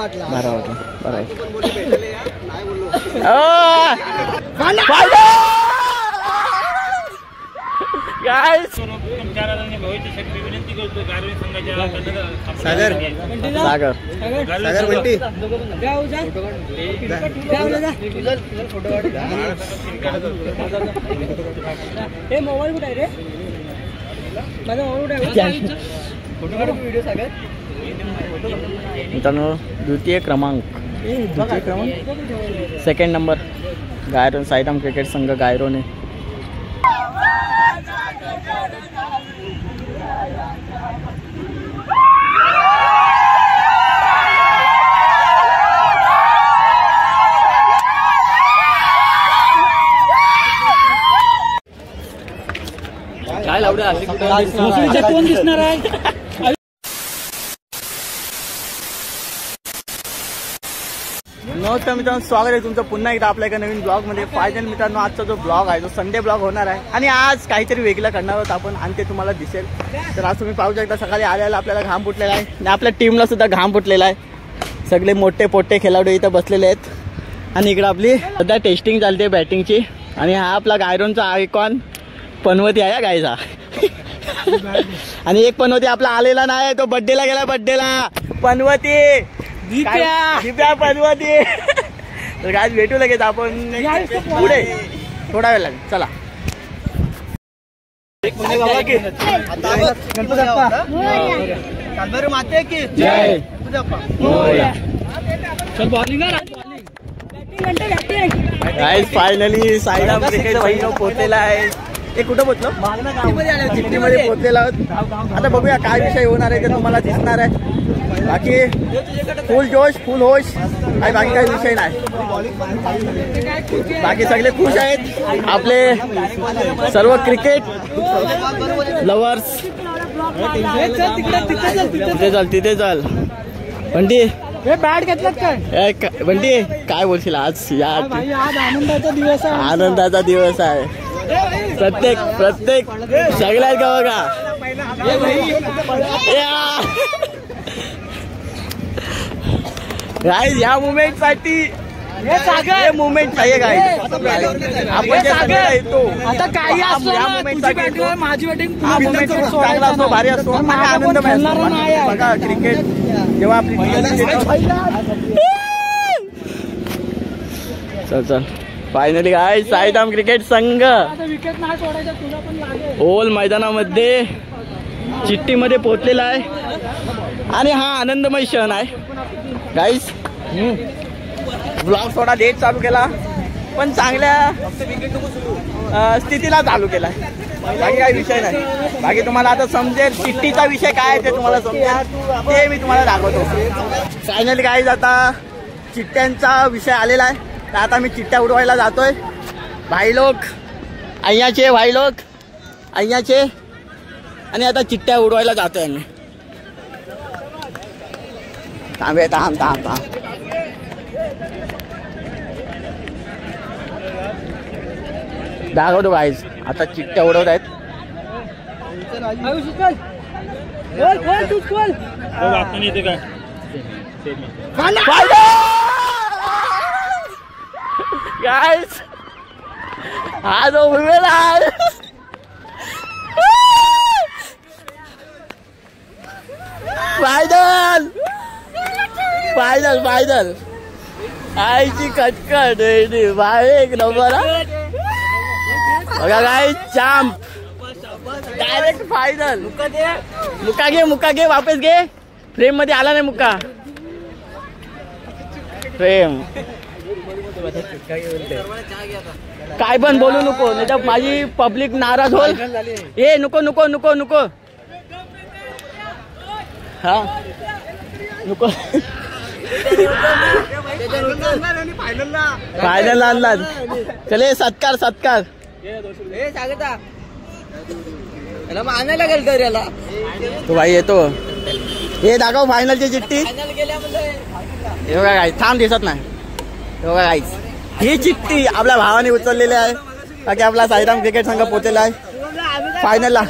बरं आहे guys Sagar Sagar Sagar Bunty mobile कुठे आहे रे माझा व्हिडिओ सागर मित्रांनो द्वितीय क्रमांक सेकंड नंबर गायरोन साईराम क्रिकेट संघ गायरोने काय लावड्या कोण दिसणार आहे नमस्कार मित्रांनो, स्वागत आहे तुमचं पुन्हा एकदा आपल्या एका नवीन ब्लॉगमध्ये. फायनल मित्रांनो, आजचा जो ब्लॉग आहे तो संडे ब्लॉग होणार आहे आणि आज काहीतरी वेगळं करणार आहोत आपण आणि ते तुम्हाला दिसेल. तर आज तुम्ही पाहू शकता सकाळी आल्याला आपल्याला घाम फुटलेला आहे आणि आपल्या टीमला सुद्धा घाम फुटलेला आहे. सगळे मोठे पोट्टे खेळाडू इथं बसलेले आहेत आणि इकडं आपली सध्या टेस्टिंग चालते बॅटिंगची. आणि हा आपला गायरोनचा आयकॉन पनवती आहे गायचा आणि एक पनवती आपला आलेला नाही, तो बड्डेला गेला. बड्डेला पनवती दिप्या पनवती. तर काय भेटू लगेच आपण पुढे थोडा वेळ लागेल. चला फायनली साईराम क्रिकेट संघ पोहोचलेला आहे. हे कुठं पोहोचलो? चिठ्ठीमध्ये पोहोचलेला आहोत. आता बघूया काय विषय होणार आहे ते तुम्हाला दिसणार आहे. बाकी फुल जोश फुल होश काय, बाकी काही विषय नाही. बाकी सगळे खुश आहेत आपले सर्व क्रिकेट लवर्स. तिथे चल बंटी. बॅट घेतलात काय बंटी? काय बोलशील आज? या आनंदाचा दिवस आहे. आनंदाचा दिवस आहे. प्रत्येक सगळ्यात का बघा गाइस, या मुवमेंट साठी मुवमेंट पाहिजे गाइस. आपण येतो आता काही या मुवमेंट साठी माझी बॅटिंग चांगला असतो, भारी असतो, आनंद मिळतो बघा. क्रिकेट जेव्हा आपली चल फायनली गाइस साईराम क्रिकेट संघ विकेट नाही सोडायचा तुला पण लागेल. ओल मैदानामध्ये चिठ्ठीमध्ये पोहोचलेला आहे आणि हा आनंदमय क्षण आहे गाइस. ब्लॉग थोडा लेट चालू केला पण चांगल्या स्थितीला चालू केला. बाकी काही विषय नाही. बाकी तुम्हाला आता समजेल चिठ्ठीचा विषय काय आहे ते तुम्हाला समजेल, ते मी तुम्हाला दाखवतो. फायनली गाइस आता चिठ्ठ्यांचा विषय आलेला आहे. तर आता मी चिठ्ठ्या उडवायला जातोय. भाई लोक अय्याचे, भाई लोक अय्याचे, आणि आता चिठ्ठ्या उडवायला जातोय आम्ही. थांब दाखवतो गाइस. आता चिठ्ठ्या उडवत आहेत. गाइस हा जो उभेला आहे फायनल आईची कटकट बाहेर एक नंबर. बघा गाइस, चॅम्प डायरेक्ट फायनल. मुका घे वापस घे. फ्रेम मध्ये आला नाही मुका. फ्रेम काय पण बोलू नको नाही तर माझी पब्लिक नाराज होईल. ए नको हा नको. फायनल आणला. चले सत्कार आणायला लागेल तर याला. तो भाई येतो. हे दाखव फायनलची चिठ्ठी. हे बघा गाइस, थांब दिसत नाही. हे बघा गाइस, ही चिठ्ठी आपल्या भावाने उचललेली आहे. बाकी आपला साईराम क्रिकेट संघ पोहोचलेला आहे फायनलला.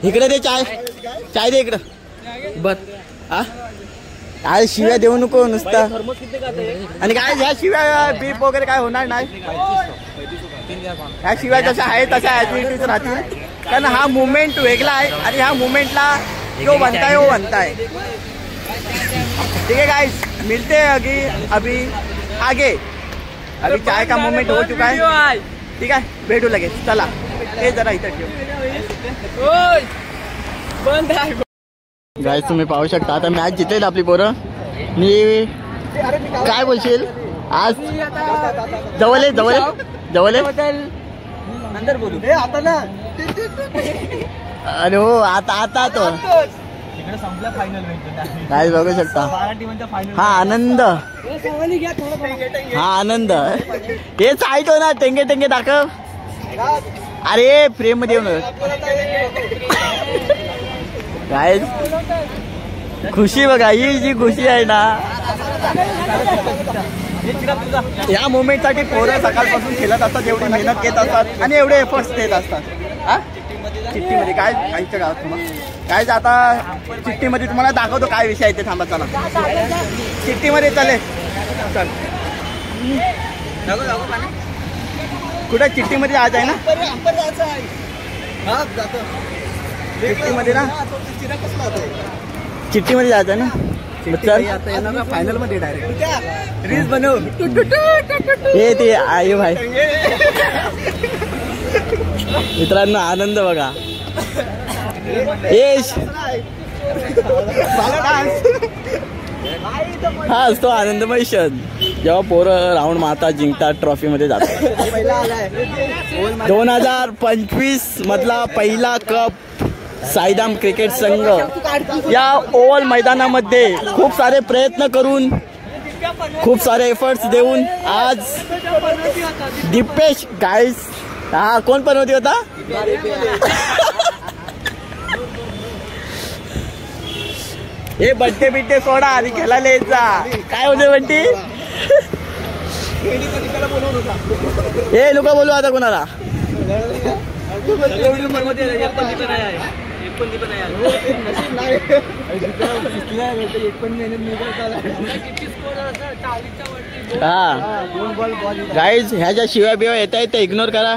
इकडे दे चाय दे इकडं. बस हा काय शिव्या देऊ नको नुसता. आणि काय ह्या शिव्या बीप वगैरे काय होणार नाही. ह्या शिव्या जशा आहेत तशा ऍक्टिव्हिटीज राहतील. कारण हा मुवमेंट वेगळा आहे आणि ह्या मुवमेंटला जो बनताय वो बनताय. ठीक है गाइस, मिलते हैं अभी आगे. अभी चाय का मोमेंट हो चुका है. ठीक है, भेटू लगेच. चला हे जरा इथं ठेव. गाइस तुम्ही पाहू शकता आता मॅच जिंकलेत आपली पोरं. मी काय बोलशील आज? जवळ अंदर बोलू आता ना. अरे हो आता तो संपला फायनल. काय बघू शकता हा आनंद. हा आनंद हेच ऐकतो ना. टेंगे टेंगे दाखव. अरे फ्रेम मध्ये येऊन काय खुशी बघा. ही जी खुशी आहे ना या मोमेंट साठी पोरं सकाळपासून खेळत असतात. एवढी मेहनत घेत असतात आणि एवढे एफर्ट्स देत असतात. हा चिठ्ठीमध्ये काय आईच्या गावात तुम्हाला काय आता चिठ्ठीमध्ये तुम्हाला दाखवतो काय विषय आहे ते. थांबा चला चिठ्ठीमध्ये चल. कुठं चिठ्ठीमध्ये आज आहे ना. चिठ्ठीमध्ये ना चिठ्ठीमध्ये जायचं आहे ना. चल फायनल मध्ये डायरेक्ट रील्स बनव. हे ते आई भाई मित्रांनो आनंद बघा. यश हा असतो आनंदमय क्षण जेव्हा पोरं राऊंड मारतात, जिंकतात, ट्रॉफी मध्ये जातात. 2025 मधला पहिला कप साईदाम क्रिकेट संघ या ओव्हल मैदानामध्ये खूप सारे प्रयत्न करून खूप सारे एफर्ट्स देऊन आज दीपेश गाईस हा कोण पनवती होता. हे बड्डे बिड्डे सोडा आणि खेळायला येत जा. काय होते बंटी हे लोक बोलू आता कोणाला. हा गाईज ह्या ज्या शिव्या बिव्या येत आहेत त्या इग्नोर करा.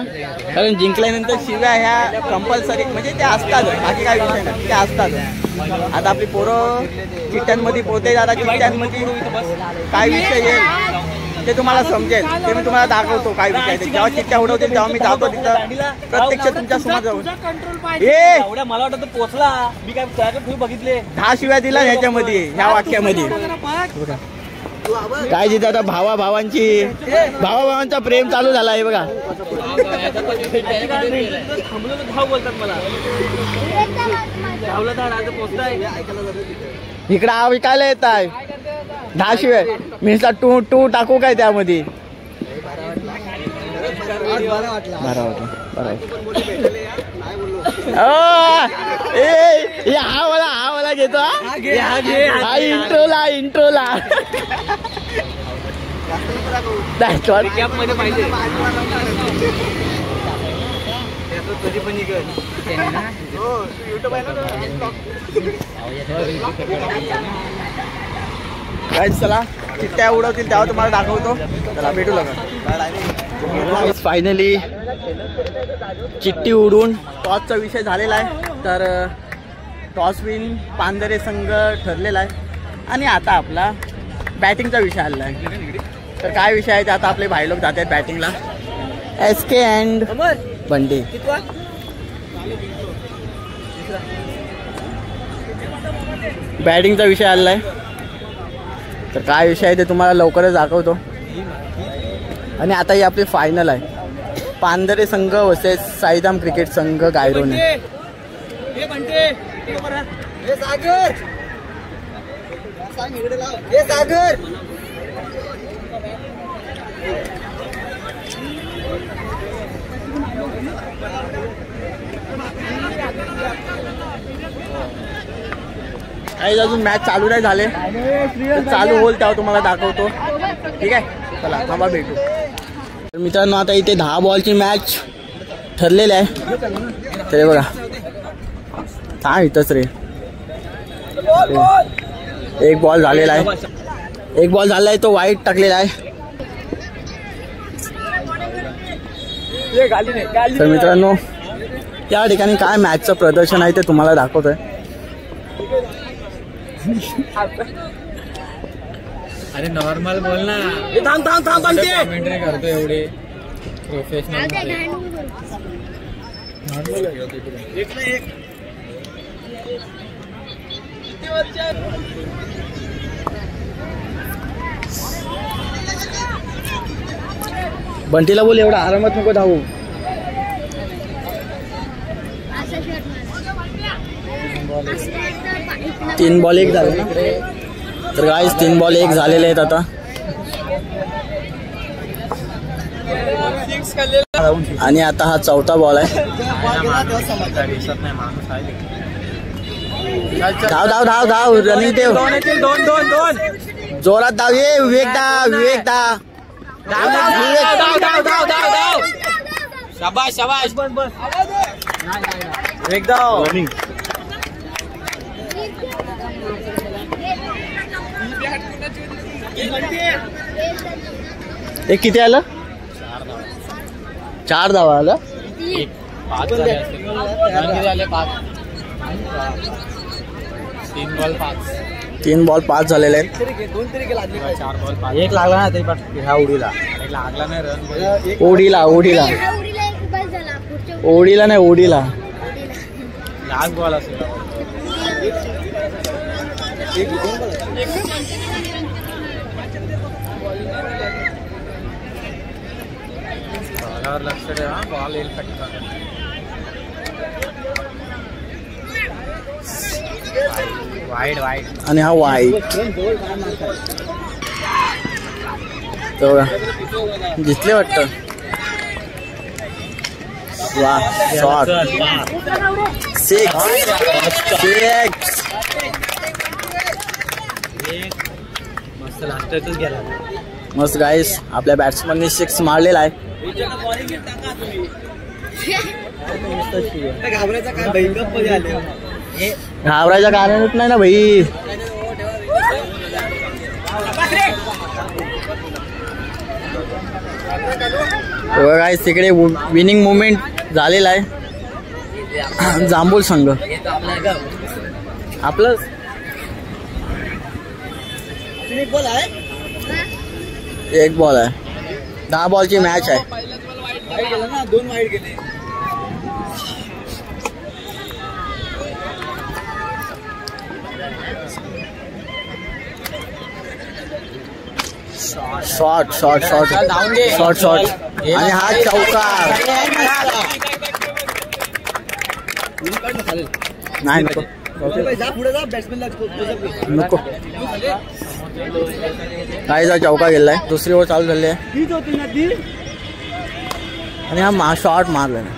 कारण जिंकल्यानंतर शिव्या ह्या कंपल्सरी म्हणजे ते असतात. बाकी काय विषय नाही ते असतात. आता आपली पोरं चिठ्ठ्यांमध्ये पोहते. आता चिठ्ठ्यांमध्ये काय विषय येईल ते तुम्हाला समजेल. ते मी तुम्हाला दाखवतो काय विषय ते. जेव्हा चिठ्ठ्या उडवतील तेव्हा मी जातो तिथं प्रत्यक्ष तुमच्या समोर जाऊन. हे मला वाटतं पोचला. मी काय बघितले 10 शिव्या दिला ह्याच्यामध्ये ह्या वाक्यामध्ये. काय जिथं आता भावाभावांचा प्रेम चालू झाला आहे बघा. बोलतात मला इकडं विकायला येत आहे 10 शिवाय. मी टू टाकू काय त्यामध्ये. बरं वाटलं हा मला घेतो. हा इंट्रोला काय चला चिठ्ठ्या उडवतील तेव्हा तुम्हाला दाखवतो. चला भेटू लगा. फायनली चिठ्ठी उडून टॉसचा विषय झालेला आहे. तर टॉस विन पांढरे संघ ठरलेला आहे आणि आता आपला बॅटिंगचा विषय आलेला आहे. तर काय विषय आहे ते आता आपले भाई लोक जात आहेत बॅटिंगला. SK अँड बंडी. बॅटिंगचा विषय आलेला आहे. तर काय विषय आहे ते तुम्हाला लवकरच दाखवतो. आणि आता ही आपली फायनल आहे. पांढरे संघ वर्सेस साईदाम क्रिकेट संघ गायरोने. काही अजून मॅच चालू नाही झाले. चालू होईल तेव्हा तुम्हाला दाखवतो. ठीक आहे चला थांबा भेटू. तर मित्रांनो आता इथे 10 बॉलची मॅच ठरलेली आहे. तर बघा हा इथंच रे एक बॉल झालेला आहे, एक बॉल झालेला आहे, तो वाईट टाकलेला आहे. तर मित्रांनो या ठिकाणी काय मॅचचं प्रदर्शन आहे ते तुम्हाला दाखवतोय. अरे नॉर्मल बोल ना. थांब थांब थांब थांब. कमेंट्री करतो एवढे प्रोफेशनल. बंटीला बोल एवढा आरामात नको धावू. तीन बॉल एक झाले ना. तर गाईस 3 बॉल 1 झालेले आहेत आता. आणि आता हा 4था बॉल आहे. धाव धाव धाव धाव रनिंग देव. जोरात धाव. ये विवेक दा, विवेक दा. शाबाश शाबाश. बस बस एकदा रनिंग. एक किती आलं? 4 धावा आलं. 5 झाले. 5 3 बॉल 5 झालेले आहेत. 4 बॉल 5. एक लागला ना तरी पण ह्या उडीला एक लागला नाही. रन ओढीला ओढीला ओढीला नाही ओढीला. लास्ट बॉल असेल. लक्ष ठेवा. बॉल येईल पटकन. Wide wide. आणि हा वाईट. तेवढा जिंकले वाटतं. वा शॉट. 6 मस्त लास्टच गेला. मस्त गाईस आपल्या बॅट्समनने 6 मारलेला आहे. घाबरायचं कारणच नाही ना भाई. गाईस तिकडे विनिंग मुवमेंट झालेला आहे. जांभूल संघ आपलं. एक बॉल आहे. 10 बॉलची मॅच आहे. 2 वाईड गेले. Shot shot shot shot shot. आणि हा चौकार. नाही नको नको. काहीचा चौका गेलाय. दुसरी ओव्हर चालू झाली आहे. आणि हा शॉट मारला ना.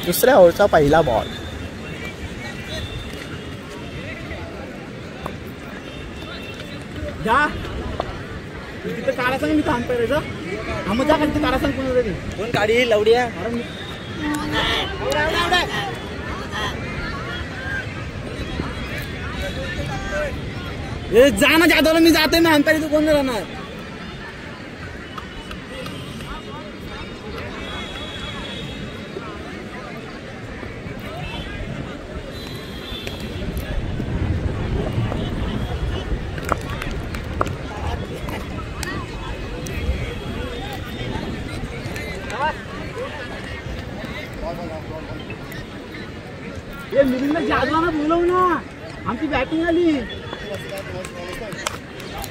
दुसऱ्या ओव्हरचा पहिला बॉल. जा तिथे काढा सांग. मी थांबतोय रे. मग जा तिथे काढा सांग. कोण काढी लवड्या. जा ना जाधवला. मी जातोय. मी अंतर तू कोण राहणार. जाधवाना बोलव ना. आमची बॅटिंग आली.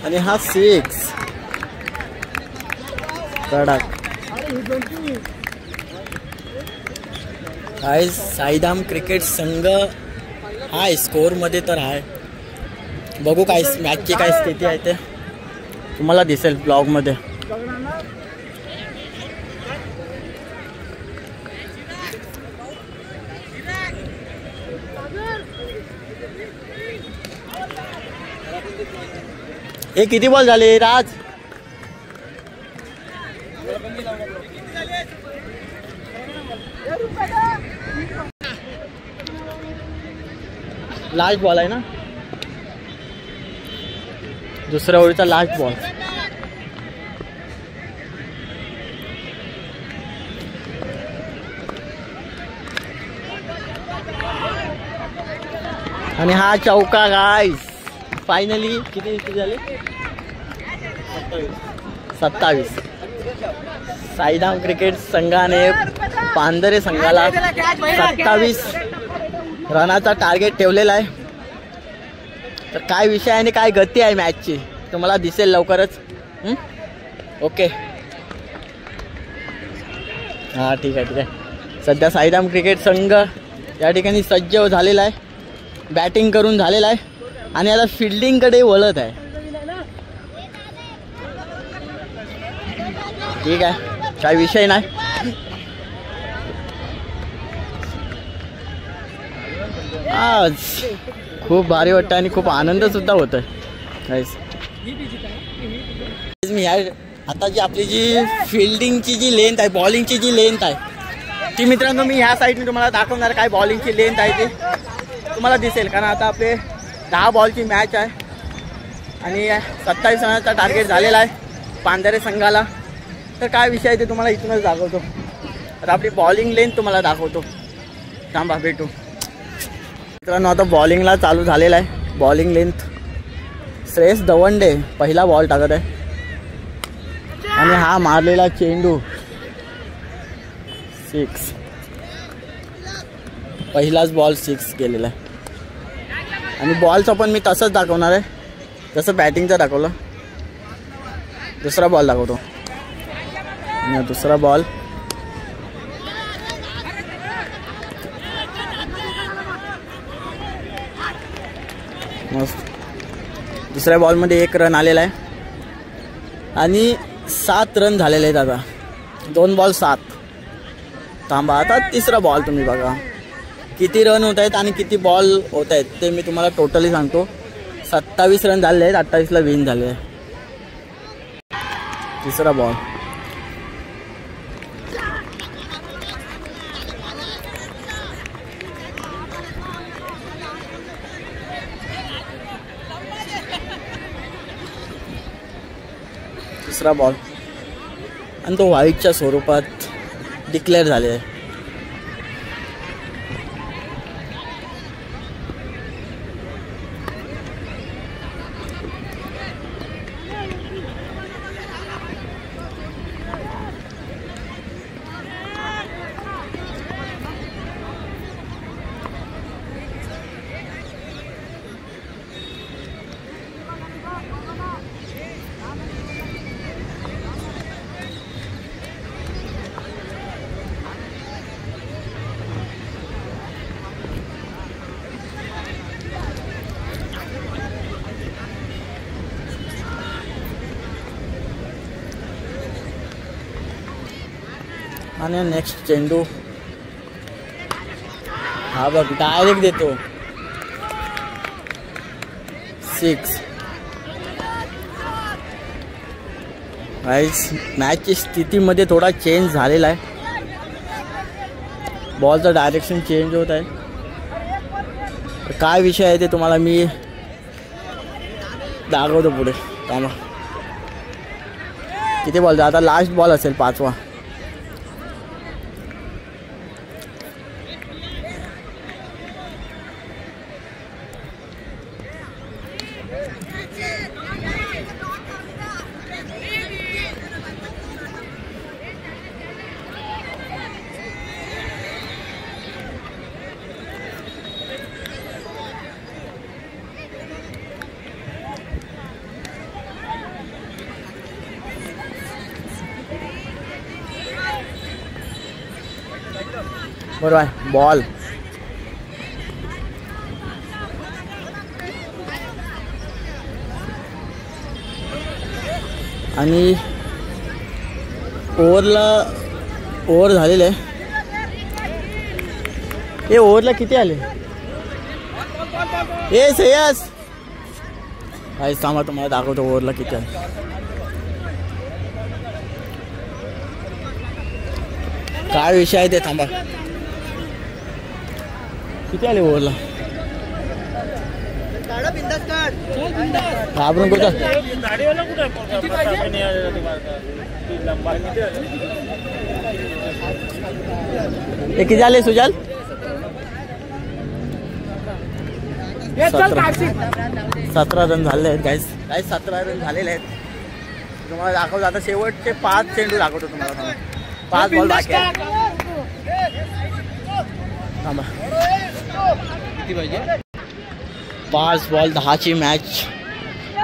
आणि हा 6 कडक. काय साईधाम क्रिकेट संघ हाय स्कोर मध्ये तर आहे. बघू काय मॅचची काय स्थिती आहे ते तुम्हाला दिसेल ब्लॉग मध्ये. हे किती बॉल झाले राज? लास्ट बॉल आहे ना, दुसऱ्या ओव्हरचा लास्ट बॉल. आणि हा चौका गाईस. फायनली किती झाले? 27. साईधाम क्रिकेट संघाने पांढरे संघाला 27 रनाचा टार्गेट ठेवलेला आहे. तर काय विषय आहे आणि काय गती आहे मॅचची तुम्हाला दिसेल लवकरच. ओके हां ठीक आहे. सध्या साईधाम क्रिकेट संघ या ठिकाणी सज्ज झालेला आहे, बॅटिंग करून झालेला आहे आणि आता फिल्डिंगकडे वळत आहे. ठीक आहे, काय विषय नाही. आज खूप भारी वाटतं आणि खूप आनंद सुद्धा होत आहे. मी आता जी आपली जी फिल्डिंगची जी लेंथ आहे, बॉलिंगची जी लेंथ आहे ती मित्रांनो मी ह्या साईडने तुम्हाला दाखवणार. काय बॉलिंगची लेंथ आहे ती तुम्हाला दिसेल, कारण आता आपले 10 बॉलची मॅच आहे आणि 27 रनाचा टार्गेट झालेला आहे पांढरे संघाला. तर काय विषय आहे ते तुम्हाला इथूनच दाखवतो. आता आपली बॉलिंग लेंथ तुम्हाला दाखवतो. थांबा भेटू मित्रांनो. आता बॉलिंगला चालू झालेला आहे. बॉलिंग लेंथ श्रेयस दवंडे पहिला बॉल टाकत आहे आणि हा मारलेला चेंडू 6. पहिलाच बॉल 6 गेलेला आहे. आणि बॉलचं पण मी तसंच दाखवणार आहे जसं बॅटिंगचं दाखवलं. दुसरा बॉल दाखवतो. आणि दुसरा बॉल मस्त. दुसऱ्या बॉलमध्ये 1 रन आलेला आहे आणि 7 रन झालेले आहेत. आता 2 बॉल 7. थांबा आता तिसरा बॉल तुम्ही बघा किती रन होत आहेत आणि किती बॉल होत आहेत ते मी तुम्हाला टोटली सांगतो. 27 रन झाले आहेत, 28ला विन झाले आहे. तिसरा बॉल तिसरा बॉल आणि तो व्हाईटच्या स्वरूपात डिक्लेअर झाले आहे. आणि नेक्स्ट चेंडू हा बघ डायरेक्ट देतो 6. मॅचची स्थितीमध्ये थोडा चेंज झालेला आहे. बॉलचं डायरेक्शन चेंज होत आहे. काय विषय आहे ते तुम्हाला मी दाखवतो पुढे. थांबा किती बॉल आता लास्ट बॉल असेल 5वा. बरोबर आहे. बॉल आणि ओव्हर झालेलं आहे. हे ओव्हरला किती आले? हे श्रेयस काय सांगा तुम्हाला दाखवतो ओव्हरला किती आले. काय विषय आहे ते थांबा. किती आले ओव्हरला? घाबरून कुठं हे किती झाले सुजल? 17 रन झाले आहेत गाईस. 17 रन झालेले आहेत. तुम्हाला दाखवतो आता शेवटचे 5 चेंडू दाखवतो तुम्हाला. 5 बॉल बाकी आहेत. थांबा. 5 बॉल 10ची मॅच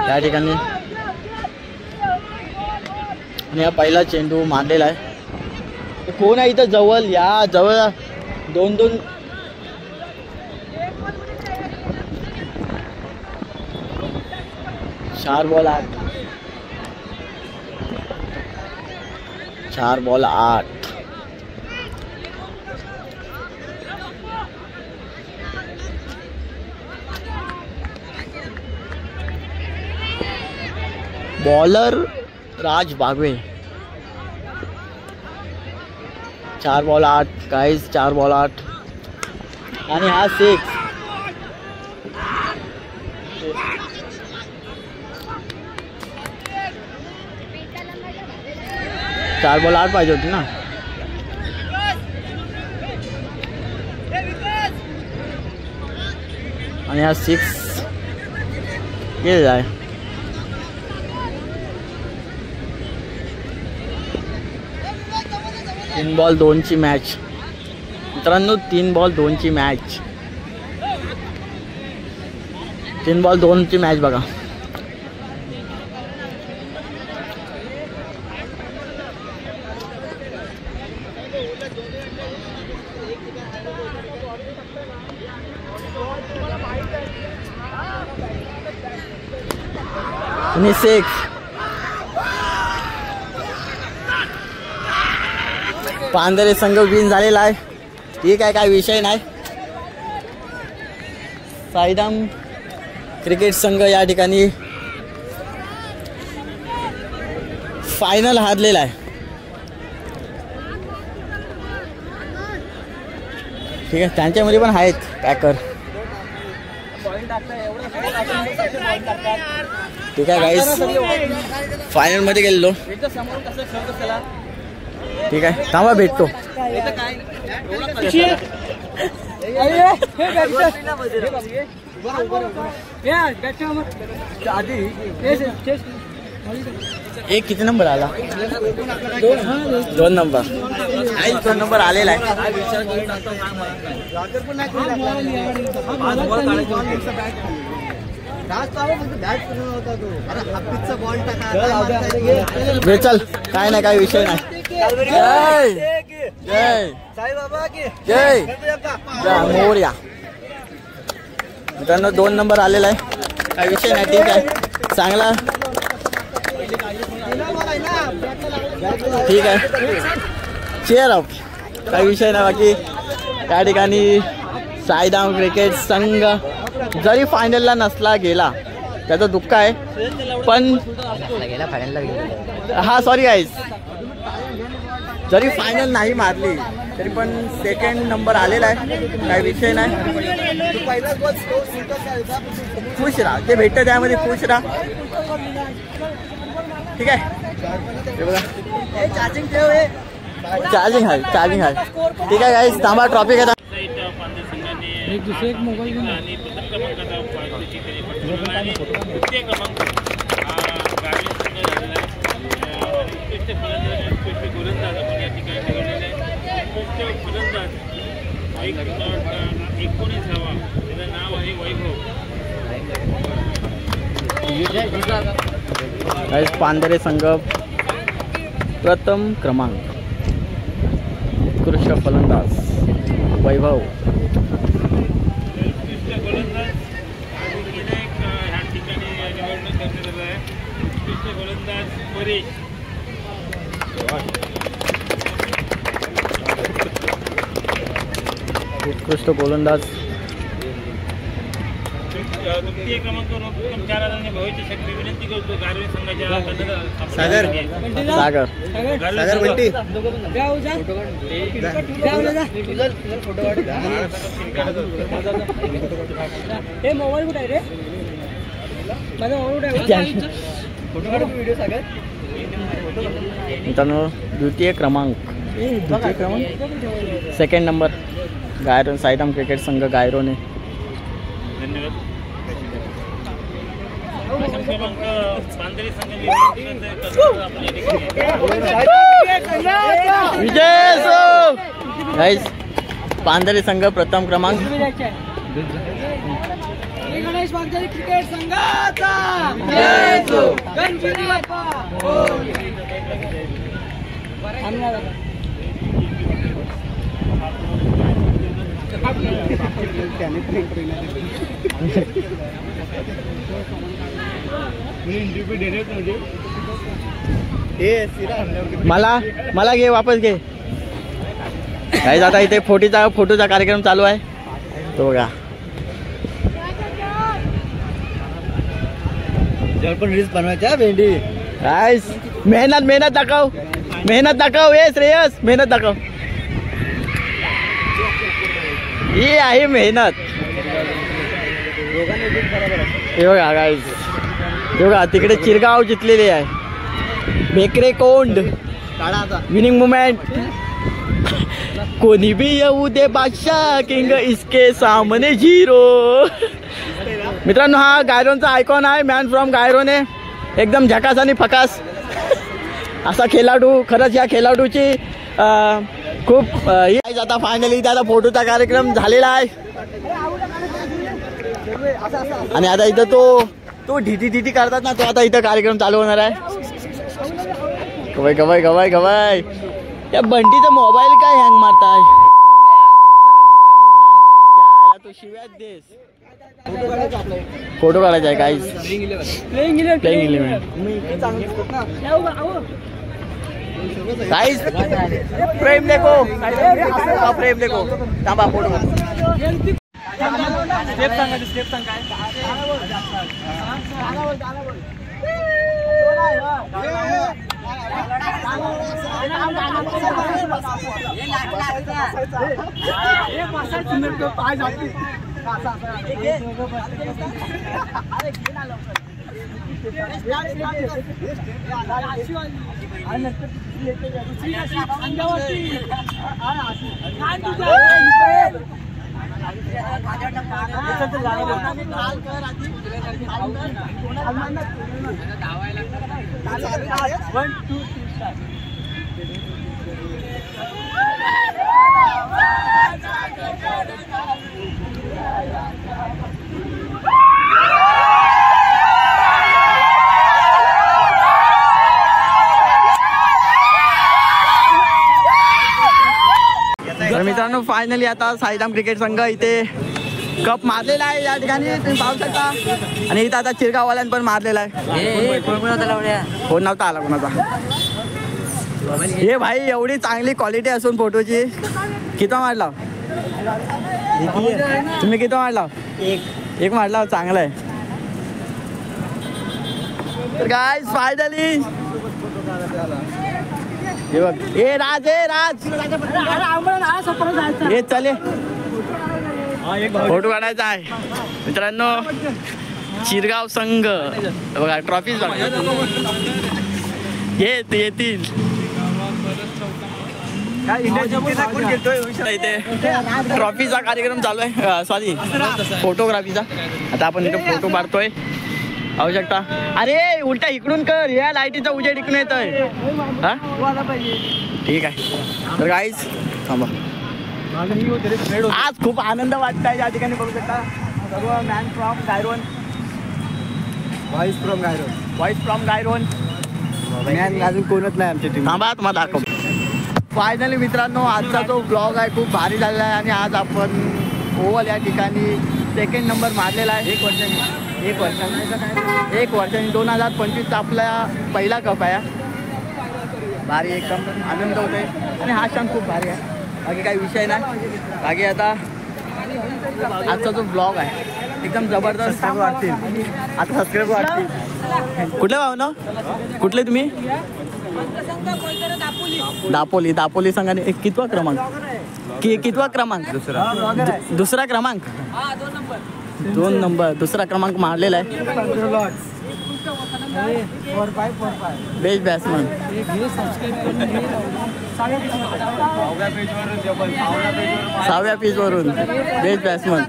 या ठिकाणी. आणि हा पहिला चेंडू मारलेला आहे. कोण आहे इथं जवळ? या जवळ 2-2 4 बॉल 8. 4 बॉल 8. बॉलर राज बागवे. 4 ball 8 guys. 4 बॉल 8 आणि हा 6. चार बॉल 8 पाहिजे होती ना. आणि हा 6 गेलेला आहे. तीन बॉल 2ची मॅच मित्रांनो. 3 बॉल 2ची मॅच. 3 बॉल 2ची मॅच बघा. आणि 6 पांढरे संघ विन झालेला आहे. ठीक आहे, काय विषय नाही. साईदाम क्रिकेट संघ या ठिकाणी फायनल हारलेला आहे. ठीक आहे, त्यांच्यामध्ये पण आहेत पॅकर. ठीक आहे गाईस, फायनल मध्ये गेलेलो. ठीक आहे, थांबा भेटतो. एक किती नंबर आला? 2 नंबर. 2 नंबर आलेला आहे. चल, काय नाही, काय विषय नाही. जय जय जय जय मोरया. मित्रांनो 2 नंबर आलेला आहे, काय विषय नाही. ठीक आहे, चांगला. ठीक आहे, चेअर अप, काही विषय नाही. बाकी त्या ठिकाणी साईदाम क्रिकेट संघ जरी फायनलला नसला गेला त्याचं दुःख आहे, पण हा सॉरी गाईज, जरी फायनल नाही मारली तरी पण 2nd नंबर आलेला आहे, काही विषय नाही. खुश राहा, ते भेटतं त्यामध्ये खुश राहा. ठीक आहे, हे बघा चार्जिंग ठेव. चार्जिंग आहे, चार्जिंग आहे. ठीक आहे गाईज, थांबा. ट्रॉफी घेता. एक दुसरे एक मोबाईल पांढरे संघ प्रथम क्रमांक. उत्कृष्ट फलंदाज वैभव. उत्कृष्ट गोलंदाज द्वितीय क्रमांक रोख 4,000 भव्याची शक्ती विनंती करतो गारवे संघाच्या सागर बंटी मोबाईल कुठे आहे रे? माझा मोबाईल कुठे आहे? व्हिडिओ सागर मित्रांनो द्वितीय क्रमांक सेकंड नंबर गायरोन साईराम क्रिकेट संघ गायरोने. धन्यवाद. क्रमांक बांधरी विजय गाईस पांढरी संघ प्रथम क्रमांक. गणेश बांधरी क्रिकेट संघाचा गणपती बाप्पा. मला घे वापस घे. काही आता इथे फोटोचा कार्यक्रम चालू आहे तो बघा. पण रील्स बनवायच्या भेंडी. गाईस मेहनत दाखव ये श्रेयस मेहनत दाखव. ही आहे मेहनत. हे बघा गाईस हे बघा तिकडे चिरगाव जिंकलेले आहे. बेकरे कोंड विनिंग मुमेंट. कोणी भी येऊ दे बादशाह किंग इसके सामने झिरो. मित्रांनो हा गायरोनचा आयकॉन आहे. मॅन फ्रॉम गायरोन आहे. एकदम झकास आणि फकास असा खेळाडू. खरंच या खेळाडूची खूप आता फायनली त्याचा फोटोचा कार्यक्रम झालेला आहे. आणि आता इथं तो ढिटी करतात ना तो आता इथं कार्यक्रम चालू होणार आहे. गवाय या बंटीचा मोबाईल काय हँग मारताय. तो शिव्याच देस. फोटो काढायचा आहे गाईस. Playing 11 guys. प्रेम देखो थांबा फोटो. स्टेप सांग काय. तर मित्रांनो फायनली आता साईराम क्रिकेट संघ इथे कप मारलेला आहे या ठिकाणी तुम्ही पाहू शकता. आणि इथं आता चिरगाववाल्यान पण मारलेला आहे. फोन नव्हता आला कोणाचा. हे भाई एवढी चांगली क्वालिटी असून फोटोची किती मारला तुम्ही? किती मारला? एक मारला. चांगला आहे. तर गाइस फायनली हे बघ. ए राज हे चले फोटो काढायचा आहे मित्रांनो. चिरगाव संघ बघा ट्रॉफीज येतील. इथे ट्रॉफीचा कार्यक्रम चालू आहे. सॉरी फोटोग्राफीचा. आता आपण इथे फोटो काढतोय पाहू शकता. अरे उलटा इकडून कर. या लाईटीचा उजेड इकडून येतोय. हा ठीक आहे. तर गाईस थांबा. आज खूप आनंद वाटत या ठिकाणी बघू शकता. सर्व मॅन फ्रॉम गायरोन. व्हॉइस फ्रॉम गायरोन. मॅन अजून कोणच नाही आमच्या टीम. थांबा तुम्हाला दाखव. फायनली मित्रांनो आजचा जो ब्लॉग आहे खूप भारी झालेला आहे. आणि आज आपण ओव्हल या ठिकाणी सेकंड नंबर मारलेला आहे. एक वर्षांनी 2025चा आपला पहिला कप आहे. भारी एकदम आनंद होतोय. आणि हा क्षण खूप भारी आहे. बाकी काही विषय नाही. बाकी आता आजचा जो ब्लॉग आहे एकदम जबरदस्त वाटतील. आता सबस्क्राईब वाटतील. कुठले भाऊ ना कुठले तुम्ही? दापोली संघाने कितवा क्रमांक? कितवा क्रमांक? दुसरा क्रमांक. 2 नंबर दुसरा क्रमांक मारलेला आहे. Best batsman. 6व्या पेजवरून बेस्ट बॅट्समन.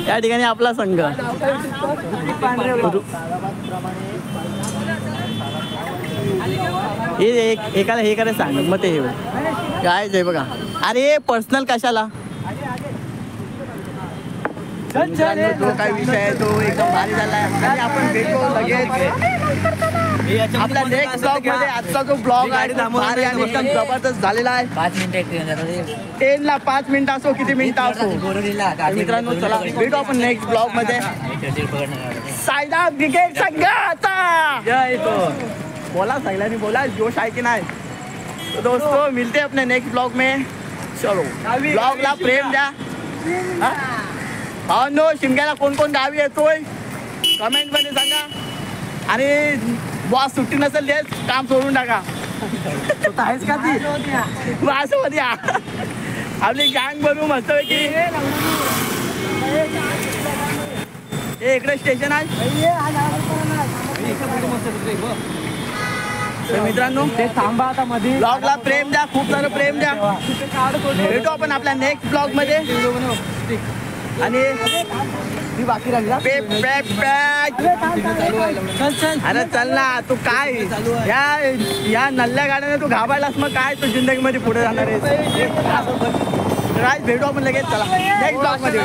या ठिकाणी आपला संघ. एकाला हे करायला सांग मग ते काय आहे बघा. अरे पर्सनल कशाला? तो काय विषय आहे तो एकदम भारी झाला आहे. आणि आपण भेटू लगेच आपला नेक्स्ट ब्लॉग मध्ये. आजचा जो ब्लॉग आहे भारी आणि एकदम जबरदस्त झालेला आहे. 5 मिनिटं ट्रेनला 5 मिनिटं असो किती मिनिटं असो. मित्रांनो चला भेटू आपण नेक्स्ट ब्लॉग मध्ये. सायदा क्रिकेट संघाचा जय. तो बोला सगळ्यांनी बोला जोश आहे की नाही. तो दोस्तों मिलते अपने नेक्स्ट ब्लॉग में. चलो ब्लॉगला प्रेम द्या. नो शिमग्याला कोण कोण गावी येतोय कमेंट मध्ये सांगा. आणि बॉस सुट्टी नसेल देत काम सोडून टाका. आहेच का ती वासवत या आपली गँग बनवू मस्त की. इकडे स्टेशन आहे. तर मित्रांनो ते थांबा आता मध्ये. ब्लॉगला प्रेम द्या खूप सारं प्रेम द्या. भेटू आपण आपल्या नेक्स्ट ब्लॉग मध्ये. आणि बाकी राहिला अरे चल ना तू काय या नल्ल्या गाड्याने तू घाबायलास मग काय तू जिंदगी मध्ये पुढे जाणार आहे. भेटू आपण लगेच चला नेक्स्ट ब्लॉग मध्ये.